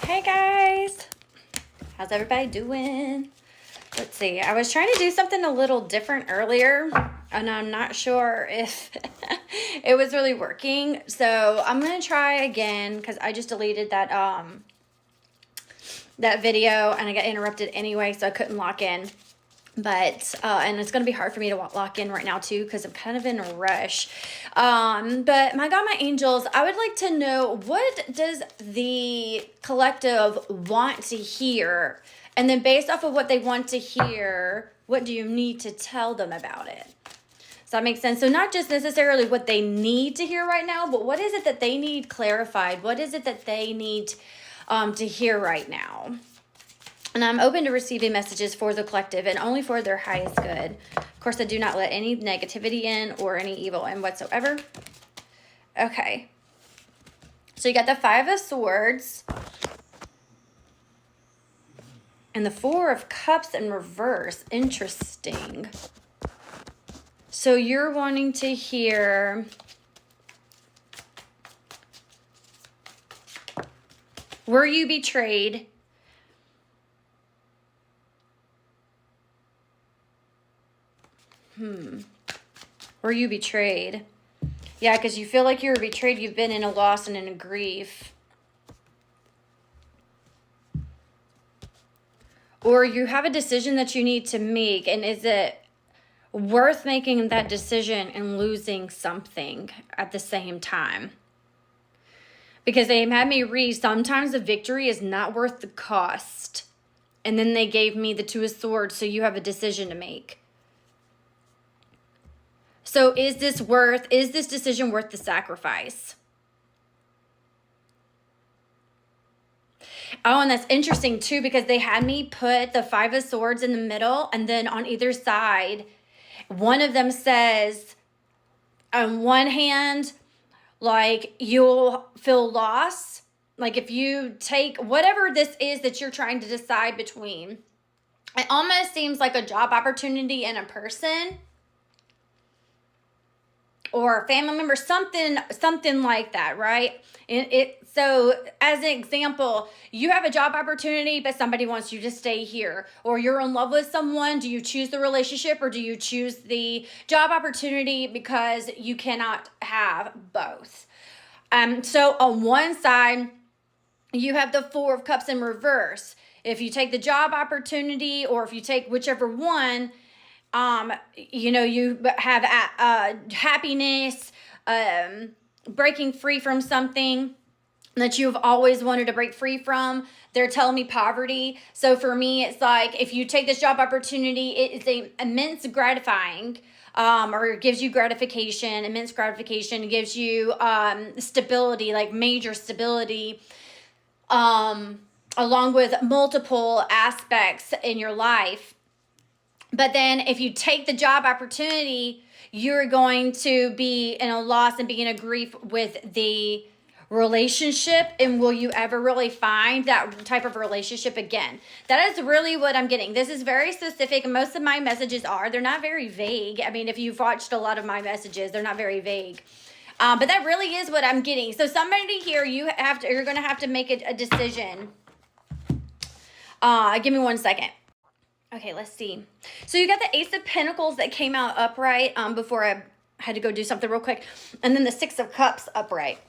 Hey guys, how's everybody doing? Let's see, I was trying to do something a little different earlier and I'm not sure if it was really working. So I'm going to try again because I just deleted that video and I got interrupted anyway, so I couldn't lock in. But and it's gonna be hard for me to lock in right now too because I'm kind of in a rush. But my God, my angels, I would like to know, what does the collective want to hear, and then based off of what they want to hear, what do you need to tell them about it? Does that make sense? So not just necessarily what they need to hear right now, but what is it that they need clarified? What is it that they need to hear right now? And I'm open to receiving messages for the collective and only for their highest good. Of course, I do not let any negativity in or any evil in whatsoever. Okay. So you got the Five of Swords. And the Four of Cups in reverse. Interesting. So you're wanting to hear... Were you betrayed? Were you betrayed? Yeah, because you feel like you were betrayed. You've been in a loss and in a grief. Or you have a decision that you need to make. And is it worth making that decision and losing something at the same time? Because they had me read, sometimes the victory is not worth the cost. And then they gave me the Two of Swords, so you have a decision to make. So is this decision worth the sacrifice? Oh, and that's interesting too, because they had me put the Five of Swords in the middle, and then on either side, one of them says, on one hand, like, you'll feel loss. Like if you take whatever this is that you're trying to decide between, it almost seems like a job opportunity and a person, or a family member, something like that, right? So as an example, you have a job opportunity, but somebody wants you to stay here, or you're in love with someone. Do you choose the relationship or do you choose the job opportunity, because you cannot have both? So on one side, you have the Four of Cups in reverse. If you take the job opportunity, or if you take whichever one, you have happiness, breaking free from something that you've always wanted to break free from. They're telling me poverty. So for me, it's like, if you take this job opportunity, it is immense gratifying, or it gives you gratification, immense gratification. It gives you stability, like major stability, along with multiple aspects in your life. But then if you take the job opportunity, you're going to be in a loss and be in a grief with the relationship. And will you ever really find that type of relationship again? That is really what I'm getting. This is very specific. Most of my messages they're not very vague. I mean, if you've watched a lot of my messages, they're not very vague. But that really is what I'm getting. So somebody here, you're going to have to make a decision. Give me 1 second. Okay, let's see. So you got the Ace of Pentacles that came out upright before I had to go do something real quick. And then the Six of Cups upright.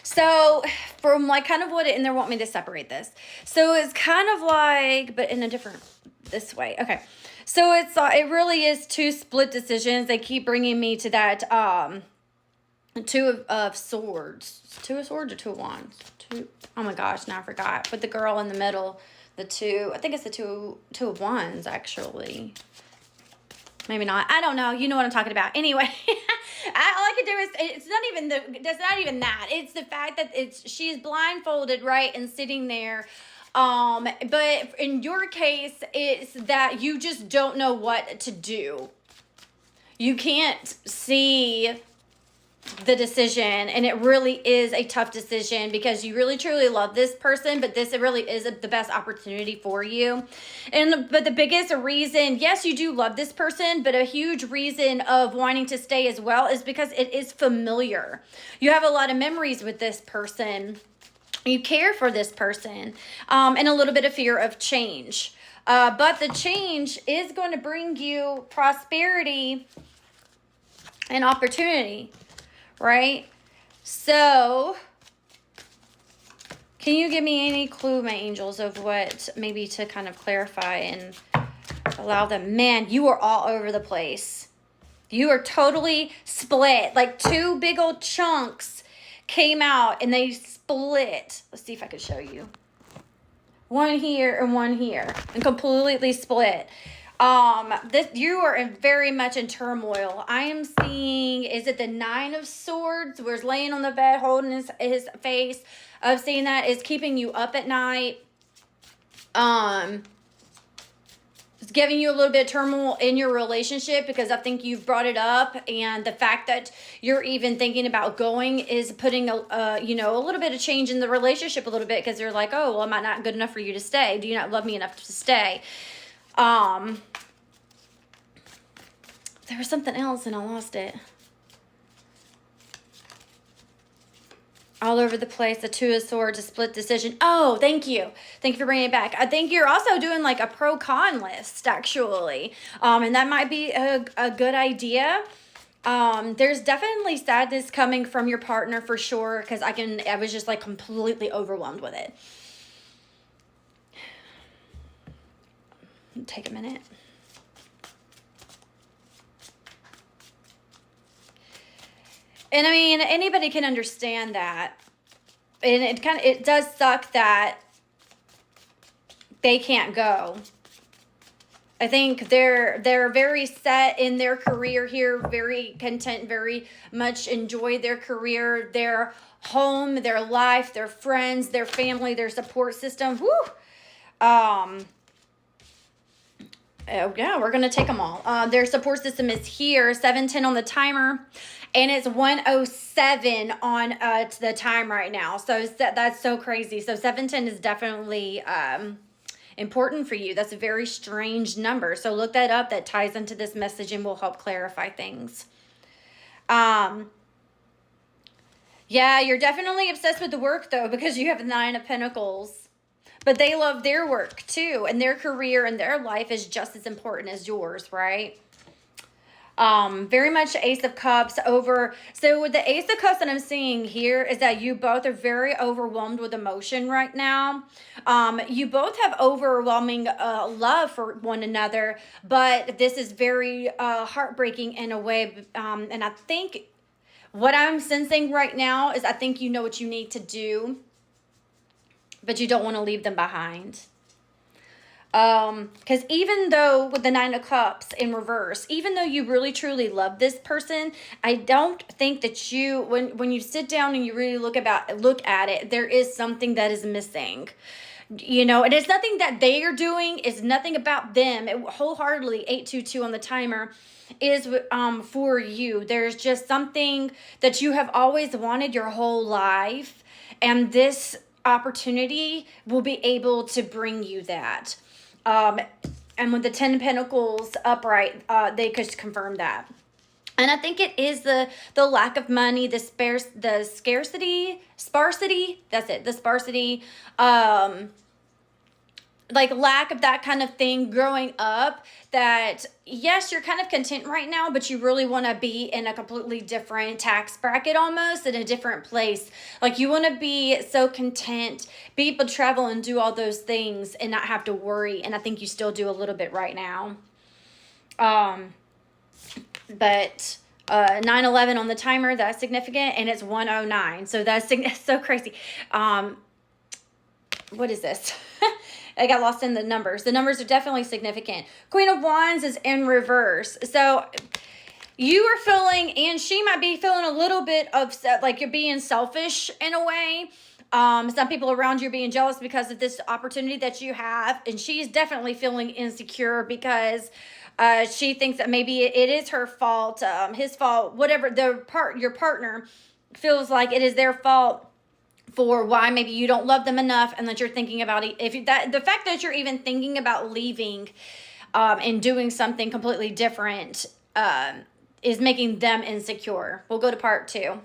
So from like kind of and they want me to separate this. So it's kind of like, but in a different, this way. Okay. So it really is two split decisions. They keep bringing me to that Two of Swords. Two of Swords or Two of Wands? Oh my gosh, now I forgot. With the girl in the middle, I think it's the two of Wands, actually. Maybe not. I don't know. You know what I'm talking about. Anyway, all I can do is, it's not even that. It's the fact that she's blindfolded, right, and sitting there. But in your case, it's that you just don't know what to do. You can't see the decision, and it really is a tough decision because you really truly love this person, but this really is the best opportunity for you. But the biggest reason, yes, you do love this person, but a huge reason of wanting to stay as well is because it is familiar. You have a lot of memories with this person, you care for this person, and a little bit of fear of change. But the change is going to bring you prosperity and opportunity, right? So, can you give me any clue, my angels, of what maybe to kind of clarify and allow them? Man, you are all over the place. You are totally split. Like 2 big old chunks came out and they split. Let's see if I can show you. One here and one here, and completely split. You are very much in turmoil. I am seeing, is it the 9 of Swords, where he's laying on the bed holding his face? I'm seeing that is keeping you up at night. It's giving you a little bit of turmoil in your relationship because I think you've brought it up, and the fact that you're even thinking about going is putting a little bit of change in the relationship a little bit, because you're like, oh, well, am I not good enough for you to stay? Do you not love me enough to stay? There was something else and I lost it. All over the place. The 2 of Swords, a split decision. Oh, thank you. Thank you for bringing it back. I think you're also doing like a pro-con list, actually. And that might be a good idea. There's definitely sadness coming from your partner for sure, because I was just like completely overwhelmed with it. Take a minute. And I mean, anybody can understand that. And it does suck that they can't go. I think they're very set in their career here, very content, very much enjoy their career, their home, their life, their friends, their family, their support system. Woo! Yeah, we're going to take them all. Their support system is here, 7:10 on the timer, and it's 1:07 on the time right now. So that's so crazy. So 7:10 is definitely important for you. That's a very strange number. So look that up. That ties into this message and will help clarify things. Yeah, you're definitely obsessed with the work, though, because you have the 9 of Pentacles. But they love their work too, and their career and their life is just as important as yours, right? Very much Ace of Cups over. So with the Ace of Cups that I'm seeing here is that you both are very overwhelmed with emotion right now. You both have overwhelming love for one another, but this is very heartbreaking in a way. And I think what I'm sensing right now is I think you know what you need to do, but you don't want to leave them behind. Because even though with the 9 of Cups in reverse, even though you really truly love this person, I don't think that you, when you sit down and you really look at it, there is something that is missing. And it's nothing that they are doing. It's nothing about them. Wholeheartedly, 822 on the timer is for you. There's just something that you have always wanted your whole life, and this opportunity will be able to bring you that. And with the 10 of Pentacles upright, they could confirm that. And I think it is the lack of money, the scarcity, sparsity. That's it. The sparsity, like lack of that kind of thing growing up, that yes, you're kind of content right now, but you really want to be in a completely different tax bracket, almost in a different place. Like you want to be so content, be able to travel and do all those things and not have to worry. And I think you still do a little bit right now. But 9/11 on the timer, that's significant, and it's 109. So that's so crazy. What is this? I got lost in the numbers. The numbers are definitely significant. Queen of Wands is in reverse. So you are feeling, and she might be feeling a little bit upset, like you're being selfish in a way. Some people around you are being jealous because of this opportunity that you have. And she's definitely feeling insecure because She thinks that maybe it is her fault, his fault, whatever. Your partner feels like it is their fault for why maybe you don't love them enough, and that you're thinking about the fact that you're even thinking about leaving, and doing something completely different, is making them insecure. We'll go to part 2.